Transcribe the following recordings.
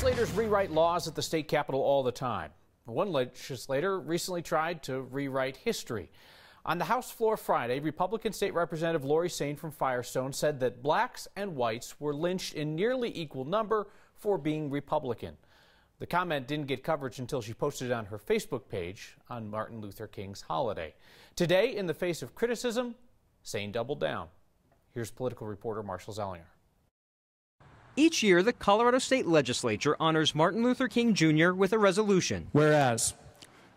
Legislators rewrite laws at the state capitol all the time. One legislator recently tried to rewrite history. On the House floor Friday, Republican State Representative Lori Sain from Firestone said that blacks and whites were lynched in nearly equal number for being Republican. The comment didn't get coverage until she posted it on her Facebook page on Martin Luther King's holiday. Today, in the face of criticism, Sain doubled down. Here's political reporter Marshall Zellinger. Each year, the Colorado State Legislature honors Martin Luther King Jr. with a resolution. Whereas,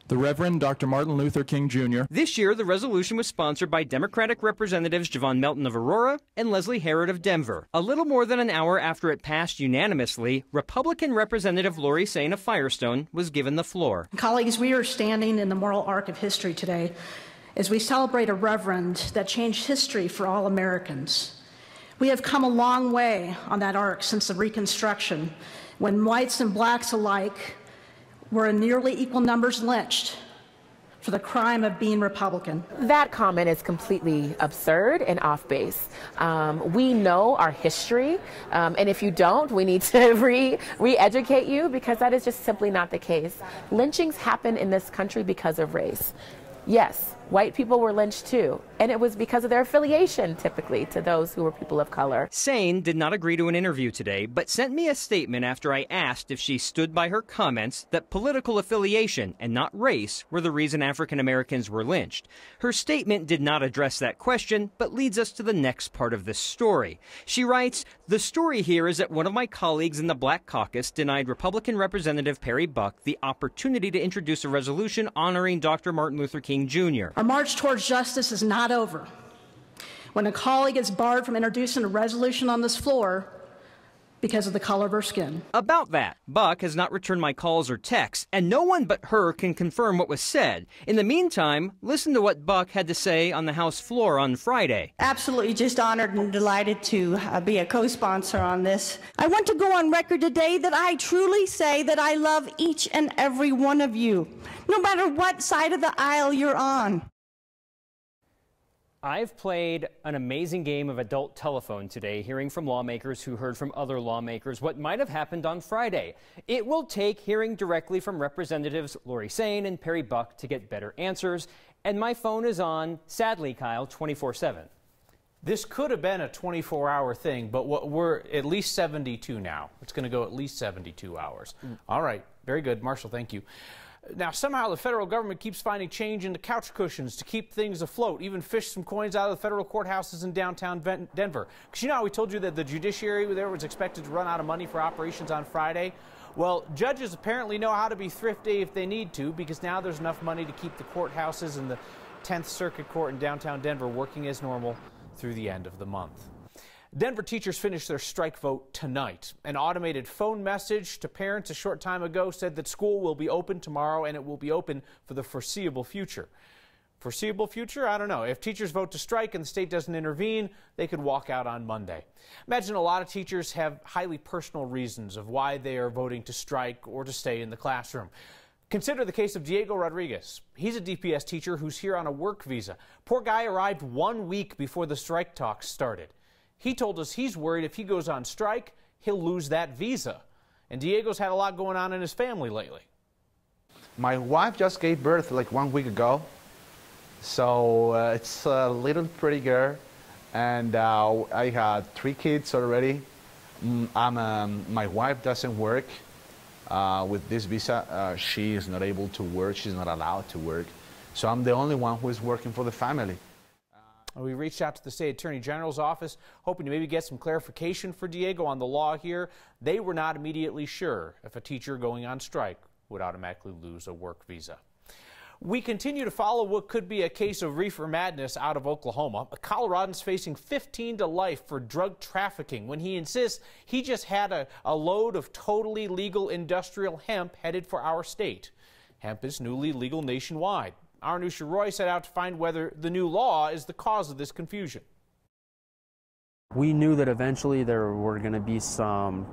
the Reverend Dr. Martin Luther King Jr. This year, the resolution was sponsored by Democratic Representatives Javon Melton of Aurora and Leslie Herod of Denver. A little more than an hour after it passed unanimously, Republican Representative Lori Sain of Firestone was given the floor. Colleagues, we are standing in the moral arc of history today as we celebrate a reverend that changed history for all Americans. We have come a long way on that arc since the Reconstruction, when whites and blacks alike were in nearly equal numbers lynched for the crime of being Republican. That comment is completely absurd and off base. We know our history, and if you don't, we need to re-educate you, because that is just simply not the case. Lynchings happen in this country because of race. Yes, white people were lynched too, and it was because of their affiliation, typically, to those who were people of color. Sain did not agree to an interview today, but sent me a statement after I asked if she stood by her comments that political affiliation and not race were the reason African Americans were lynched. Her statement did not address that question, but leads us to the next part of this story. She writes, "The story here is that one of my colleagues in the Black Caucus denied Republican Representative Perry Buck the opportunity to introduce a resolution honoring Dr. Martin Luther King Jr. Our march towards justice is not over. When a colleague is barred from introducing a resolution on this floor because of the color of her skin." About that, Buck has not returned my calls or texts, and no one but her can confirm what was said. In the meantime, listen to what Buck had to say on the House floor on Friday. Absolutely just honored and delighted to be a co-sponsor on this. I want to go on record today that I truly say that I love each and every one of you, no matter what side of the aisle you're on. I've played an amazing game of adult telephone today, hearing from lawmakers who heard from other lawmakers what might have happened on Friday. It will take hearing directly from Representatives Lori Sain and Perry Buck to get better answers, and my phone is on, sadly, Kyle, 24/7. This could have been a 24-hour thing, but we're at least 72 now. It's going to go at least 72 hours. All right. Very good. Marshall, thank you. Now, somehow the federal government keeps finding change in the couch cushions to keep things afloat, even fished some coins out of the federal courthouses in downtown Denver. Because you know how we told you that the judiciary there was expected to run out of money for operations on Friday? Well, judges apparently know how to be thrifty if they need to, because now there's enough money to keep the courthouses and the 10th Circuit Court in downtown Denver working as normal through the end of the month. Denver teachers finished their strike vote tonight. An automated phone message to parents a short time ago said that school will be open tomorrow, and it will be open for the foreseeable future. Foreseeable future? I don't know. If teachers vote to strike and the state doesn't intervene, they could walk out on Monday. Imagine a lot of teachers have highly personal reasons of why they are voting to strike or to stay in the classroom. Consider the case of Diego Rodriguez. He's a DPS teacher who's here on a work visa. Poor guy arrived 1 week before the strike talks started. He told us he's worried if he goes on strike, he'll lose that visa. And Diego's had a lot going on in his family lately. My wife just gave birth like 1 week ago. So it's a little pretty girl. And I had 3 kids already. My wife doesn't work with this visa. She is not able to work. She's not allowed to work. So I'm the only one who is working for the family. We reached out to the state attorney general's office, hoping to maybe get some clarification for Diego on the law here. They were not immediately sure if a teacher going on strike would automatically lose a work visa. We continue to follow what could be a case of reefer madness out of Oklahoma. A Coloradan's facing 15 to life for drug trafficking when he insists he just had a load of totally legal industrial hemp headed for our state. Hemp is newly legal nationwide. Our Nusha Roy set out to find whether the new law is the cause of this confusion. We knew that eventually there were going to be some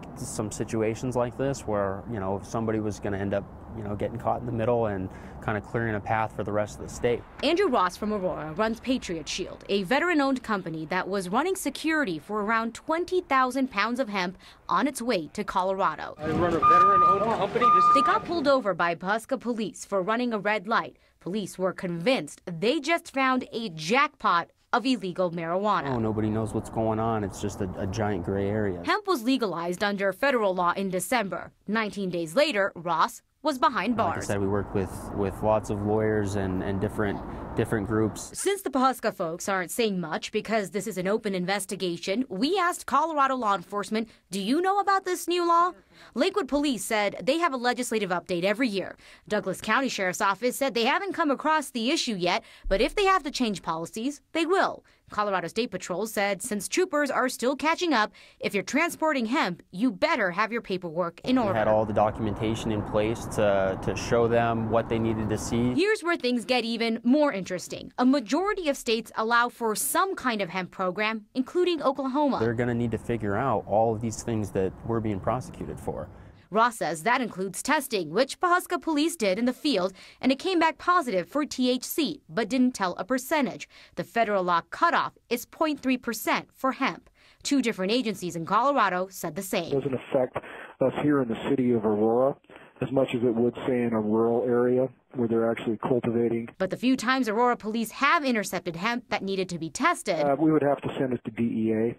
situations like this where, you know, somebody was going to end up, you know, getting caught in the middle and kind of clearing a path for the rest of the state. Andrew Ross from Aurora runs Patriot Shield, a veteran-owned company that was running security for around 20,000 pounds of hemp on its way to Colorado. I run a veteran-owned company. They got pulled over by Pawhuska police for running a red light. Police were convinced they just found a jackpot of illegal marijuana. Oh, nobody knows what's going on. It's just a giant gray area. Hemp was legalized under federal law in December. 19 days later, Ross was behind bars. Like I said, we worked with lots of lawyers and different groups. Since the Pawhuska folks aren't saying much because this is an open investigation, we asked Colorado law enforcement, do you know about this new law? Lakewood Police said they have a legislative update every year. Douglas County Sheriff's Office said they haven't come across the issue yet, but if they have to change policies, they will. Colorado State Patrol said since troopers are still catching up, if you're transporting hemp, you better have your paperwork in order. We had all the documentation in place to show them what they needed to see. Here's where things get even more interesting. A majority of states allow for some kind of hemp program, including Oklahoma. They're going to need to figure out all of these things that we're being prosecuted for. Ross says that includes testing, which Pawhuska police did in the field, and it came back positive for THC, but didn't tell a percentage. The federal law cutoff is 0.3% for hemp. Two different agencies in Colorado said the same. It doesn't affect us here in the city of Aurora as much as it would, say, in a rural area where they're actually cultivating. But the few times Aurora police have intercepted hemp that needed to be tested, we would have to send it to DEA.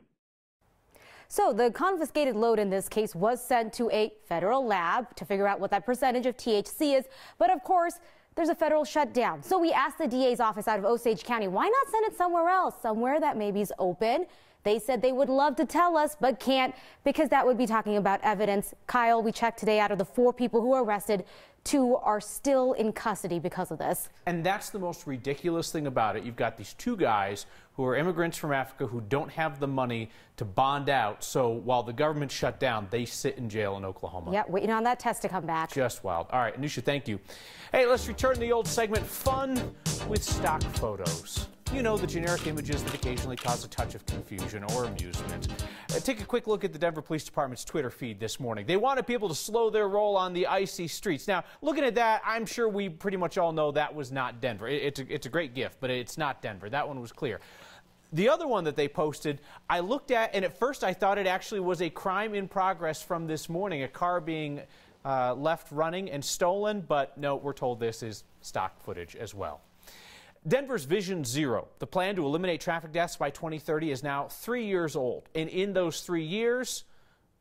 So the confiscated load in this case was sent to a federal lab to figure out what that percentage of THC is. But of course, there's a federal shutdown. So we asked the DA's office out of Osage County, why not send it somewhere else, somewhere that maybe is open? They said they would love to tell us, but can't, because that would be talking about evidence. Kyle, we checked today, out of the 4 people who were arrested, 2 are still in custody because of this. And that's the most ridiculous thing about it. You've got these 2 guys who are immigrants from Africa who don't have the money to bond out. So while the government shut down, they sit in jail in Oklahoma. Yeah, waiting on that test to come back. Just wild. All right, Anusha, thank you. Hey, let's return to the old segment, Fun with Stock Photos. You know, the generic images that occasionally cause a touch of confusion or amusement. Take a quick look at the Denver Police Department's Twitter feed this morning. They wanted people to slow their roll on the icy streets. Now, looking at that, I'm sure we pretty much all know that was not Denver. It's a great gift, but it's not Denver. That one was clear. The other one that they posted, I looked at, and at first I thought it actually was a crime in progress from this morning, a car being left running and stolen, but no, we're told this is stock footage as well. Denver's Vision Zero, the plan to eliminate traffic deaths by 2030, is now 3 years old. And in those 3 years,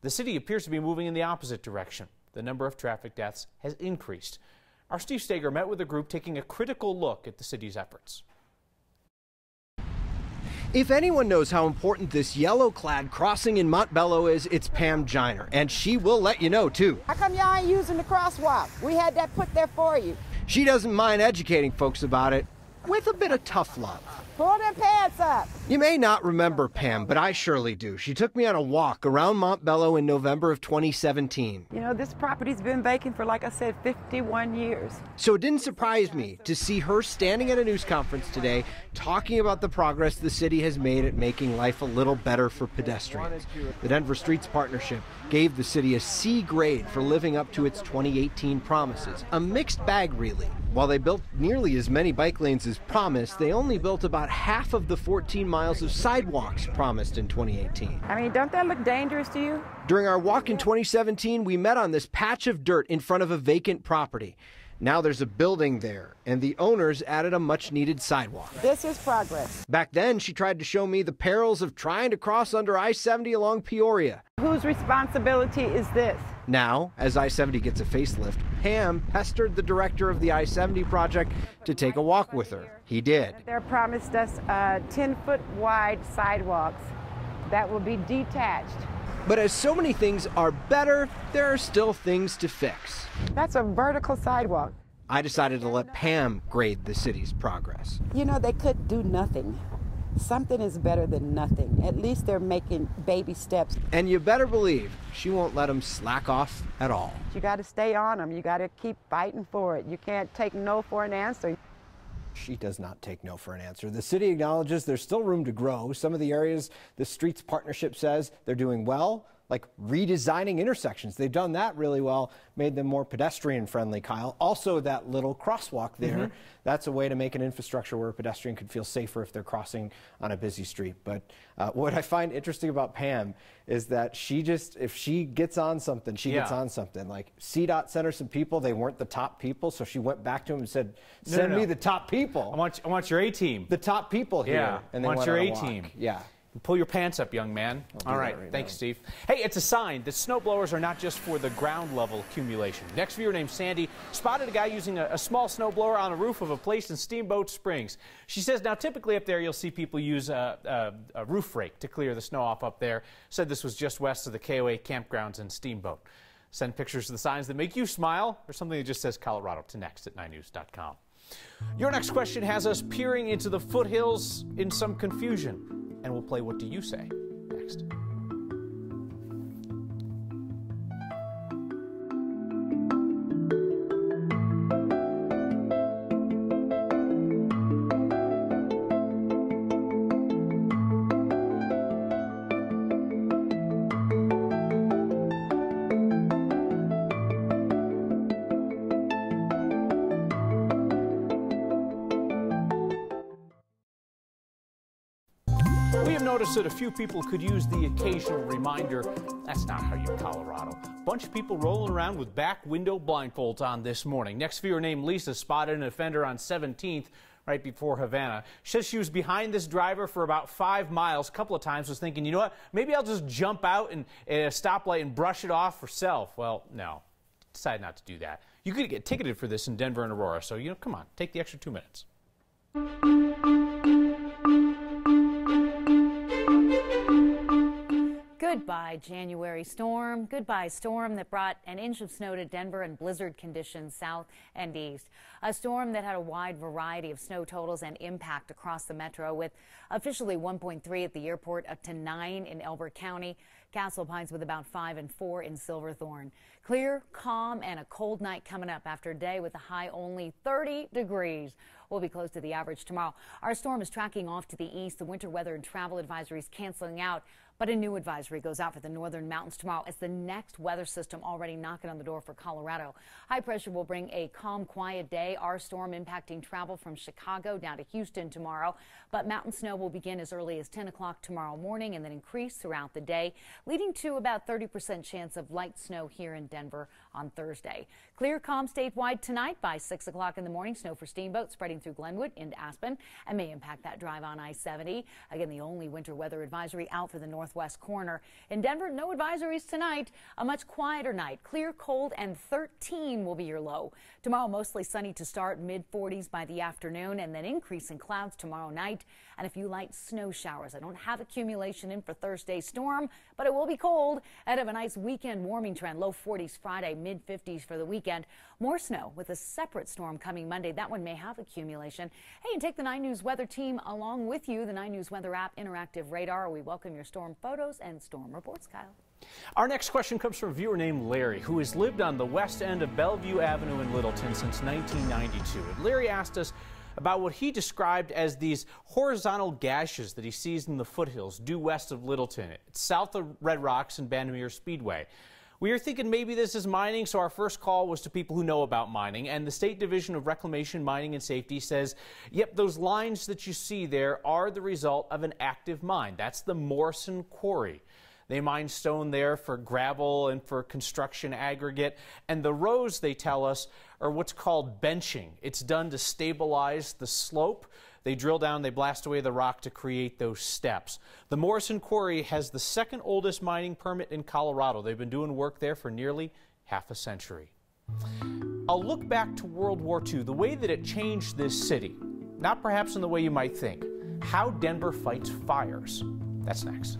the city appears to be moving in the opposite direction. The number of traffic deaths has increased. Our Steve Steger met with a group taking a critical look at the city's efforts. If anyone knows how important this yellow-clad crossing in Montbello is, it's Pam Giner, and she will let you know, too. How come y'all ain't using the crosswalk? We had that put there for you. She doesn't mind educating folks about it, with a bit of tough love. Pull them pants up. You may not remember Pam, but I surely do. She took me on a walk around Montbello in November of 2017. You know, this property's been vacant for, like I said, 51 years. So it didn't surprise me to see her standing at a news conference today talking about the progress the city has made at making life a little better for pedestrians. The Denver Streets Partnership gave the city a C grade for living up to its 2018 promises. A mixed bag, really. While they built nearly as many bike lanes as promised, they only built about half of the 14 miles of sidewalks promised in 2018. I mean, don't that look dangerous to you? During our walk in 2017, we met on this patch of dirt in front of a vacant property. Now there's a building there, and the owners added a much-needed sidewalk. This is progress. Back then, she tried to show me the perils of trying to cross under I-70 along Peoria. Whose responsibility is this? Now, as I-70 gets a facelift, Pam pestered the director of the I-70 project to take a walk with her. He did. They promised us 10-foot wide sidewalks that will be detached. But as so many things are better, there are still things to fix. That's a vertical sidewalk. I decided to let Pam grade the city's progress. You know, they could do nothing. Something is better than nothing. At least they're making baby steps. And you better believe she won't let them slack off at all. You got to stay on them. You got to keep fighting for it. You can't take no for an answer. She does not take no for an answer. The city acknowledges there's still room to grow. Some of the areas the Streets Partnership says they're doing well, like redesigning intersections. They've done that really well, made them more pedestrian friendly, Kyle. Also that little crosswalk there, that's a way to make an infrastructure where a pedestrian could feel safer if they're crossing on a busy street. But what I find interesting about Pam is that if she gets on something, she gets on something. Like CDOT sent her some people, they weren't the top people, so she went back to him and said, send me the top people. I want your A-team. The top people here. Yeah, and I want your A-team. Yeah. Pull your pants up, young man. All right, thanks, Steve. Hey, it's a sign that snow blowers are not just for the ground level accumulation. Next viewer named Sandy spotted a guy using a small snow blower on the roof of a place in Steamboat Springs. She says now typically up there you'll see people use a roof rake to clear the snow off up there. Said this was just west of the KOA campgrounds in Steamboat. Send pictures of the signs that make you smile or something that just says Colorado to next@9news.com. Your next question has us peering into the foothills in some confusion. And we'll play What Do You Say next. Notice that a few people could use the occasional reminder. That's not how you're Colorado. Bunch of people rolling around with back window blindfolds on this morning. Next viewer named Lisa spotted an offender on 17th right before Havana. She says she was behind this driver for about 5 miles a couple of times, was thinking, you know what, maybe I'll just jump out and at a stoplight and brush it off herself. Well, no, decided not to do that. You could get ticketed for this in Denver and Aurora, so, come on, take the extra 2 minutes. Goodbye, January storm. Goodbye, storm that brought an inch of snow to Denver and blizzard conditions south and east. A storm that had a wide variety of snow totals and impact across the metro, with officially 1.3 at the airport, up to 9 in Elbert County. Castle Pines with about 5 and 4 in Silverthorne. Clear, calm, and a cold night coming up after a day with a high only 30 degrees. We'll be close to the average tomorrow. Our storm is tracking off to the east. The winter weather and travel advisories canceling out. But a new advisory goes out for the northern mountains tomorrow as the next weather system already knocking on the door for Colorado. High pressure will bring a calm, quiet day. Our storm impacting travel from Chicago down to Houston tomorrow. But mountain snow will begin as early as 10 o'clock tomorrow morning and then increase throughout the day, leading to about 30% chance of light snow here in Denver on Thursday. Clear, calm statewide tonight by 6 o'clock in the morning. Snow for Steamboat spreading through Glenwood into Aspen and may impact that drive on I-70. Again, the only winter weather advisory out for the northwest corner. In Denver, no advisories tonight. A much quieter night. Clear, cold, and 13 will be your low. Tomorrow, mostly sunny to start, mid-40s by the afternoon, and then increase in clouds tomorrow night. And a few light snow showers. I don't have accumulation in for Thursday's storm, but it will be cold. Ahead of a nice weekend warming trend. Low 40s Friday, mid-50s for the weekend. More snow with a separate storm coming Monday. That one may have accumulation. Hey, and take the 9 News weather team along with you. The 9 News weather app, interactive radar. We welcome your storm photos and storm reports, Kyle. Our next question comes from a viewer named Larry, who has lived on the west end of Bellevue Avenue in Littleton since 1992. And Larry asked us about what he described as these horizontal gashes that he sees in the foothills due west of Littleton. It's south of Red Rocks and Bandimere Speedway. We were thinking maybe this is mining, so our first call was to people who know about mining, and the State Division of Reclamation, Mining and Safety says, yep, those lines that you see there are the result of an active mine. That's the Morrison Quarry. They mine stone there for gravel and for construction aggregate, and the rows, they tell us, are what's called benching. It's done to stabilize the slope. They drill down, they blast away the rock to create those steps. The Morrison Quarry has the second oldest mining permit in Colorado. They've been doing work there for nearly half a century. I'll look back to World War II, the way that it changed this city. Not perhaps in the way you might think. How Denver fights fires. That's next.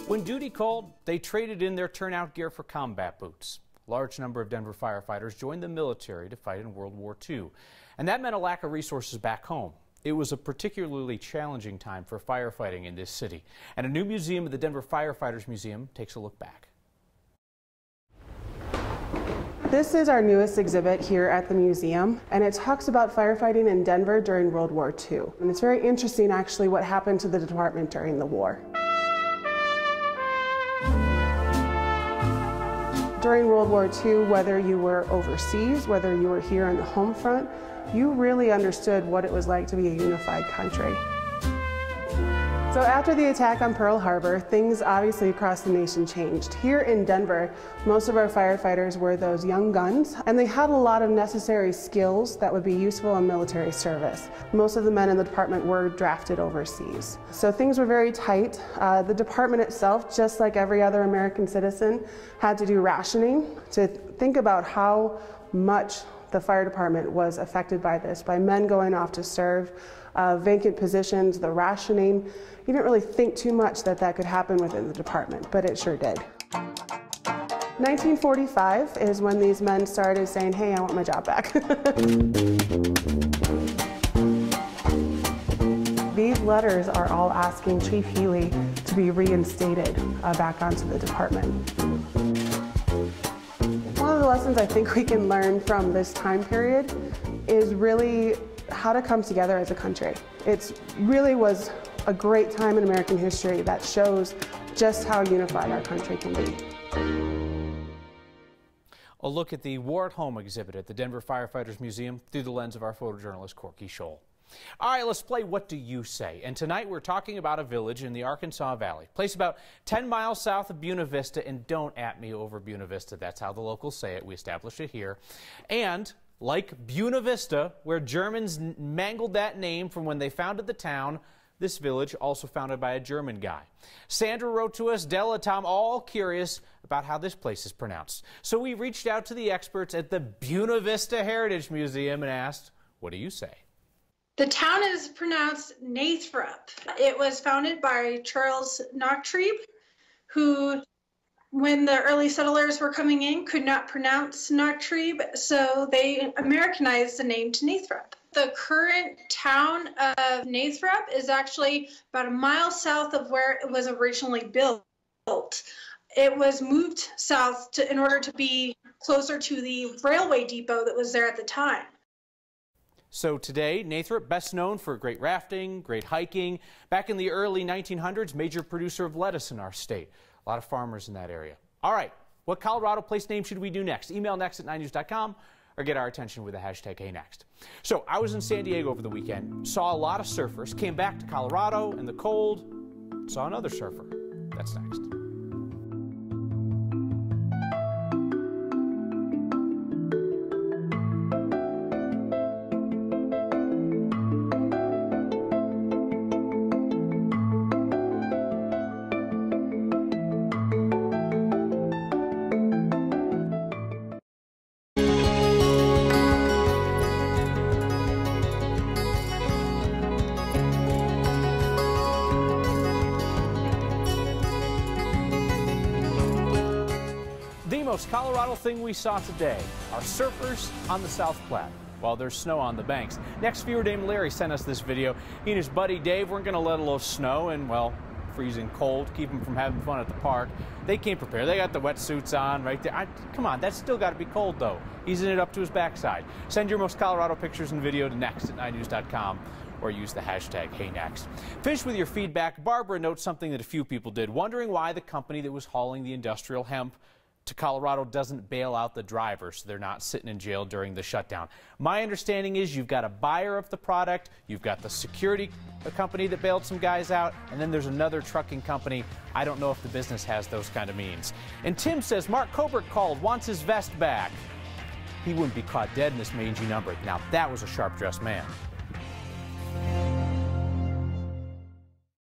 When duty called, they traded in their turnout gear for combat boots. A large number of Denver firefighters joined the military to fight in World War II. And that meant a lack of resources back home. It was a particularly challenging time for firefighting in this city, and a new museum at the Denver Firefighters Museum takes a look back. This is our newest exhibit here at the museum, and it talks about firefighting in Denver during World War II. And it's very interesting, actually, what happened to the department during the war. During World War II, whether you were overseas, whether you were here on the home front, you really understood what it was like to be a unified country. So after the attack on Pearl Harbor, things obviously across the nation changed. Here in Denver, most of our firefighters were those young guns, and they had a lot of necessary skills that would be useful in military service. Most of the men in the department were drafted overseas. So things were very tight. The department itself, just like every other American citizen, had to do rationing to think about how much the fire department was affected by this, by men going off to serve, vacant positions, the rationing. You didn't really think too much that that could happen within the department, but it sure did. 1945 is when these men started saying, hey, I want my job back. These letters are all asking Chief Healy to be reinstated back onto the department. One of the lessons I think we can learn from this time period is really how to come together as a country. It really was a great time in American history that shows just how unified our country can be. A look at the War at Home exhibit at the Denver Firefighters Museum through the lens of our photojournalist Corky Scholl. All right, let's play What Do You Say? And tonight we're talking about a village in the Arkansas Valley, place about 10 miles south of Buena Vista, and don't at me over Buena Vista, that's how the locals say it, we established it here. And like Buena Vista, where Germans mangled that name from when they founded the town, this village also founded by a German guy. Sandra wrote to us, Della, Tom, all curious about how this place is pronounced. So we reached out to the experts at the Buena Vista Heritage Museum and asked, what do you say? The town is pronounced Nathrop. It was founded by Charles Nachtrieb, who, when the early settlers were coming in, could not pronounce Nachtrieb, so they Americanized the name to Nathrop. The current town of Nathrop is actually about a mile south of where it was originally built. It was moved south in order to be closer to the railway depot that was there at the time. So today, Nathrop, best known for great rafting, great hiking. Back in the early 1900s, major producer of lettuce in our state. A lot of farmers in that area. All right, what Colorado place name should we do next? Email next@9news.com or get our attention with the hashtag HeyNext. So I was in San Diego over the weekend, saw a lot of surfers, came back to Colorado in the cold, saw another surfer. That's next. Most Colorado thing we saw today are surfers on the South Platte while there's snow on the banks. Next viewer named Larry sent us this video. He and his buddy Dave weren't going to let a little snow and, well, freezing cold, keep them from having fun at the park. They came prepared. They got the wetsuits on right there. Come on, that's still got to be cold, though. Easing it up to his backside. Send your most Colorado pictures and video to next@9news.com or use the hashtag HeyNext. Finish with your feedback. Barbara notes something that a few people did, wondering why the company that was hauling the industrial hemp to Colorado doesn't bail out the drivers so they're not sitting in jail during the shutdown. My understanding is you've got a buyer of the product, you've got the security company that bailed some guys out, and then there's another trucking company. I don't know if the business has those kind of means. And Tim says Mark Colbert called, wants his vest back. He wouldn't be caught dead in this mangy number. Now that was a sharp-dressed man.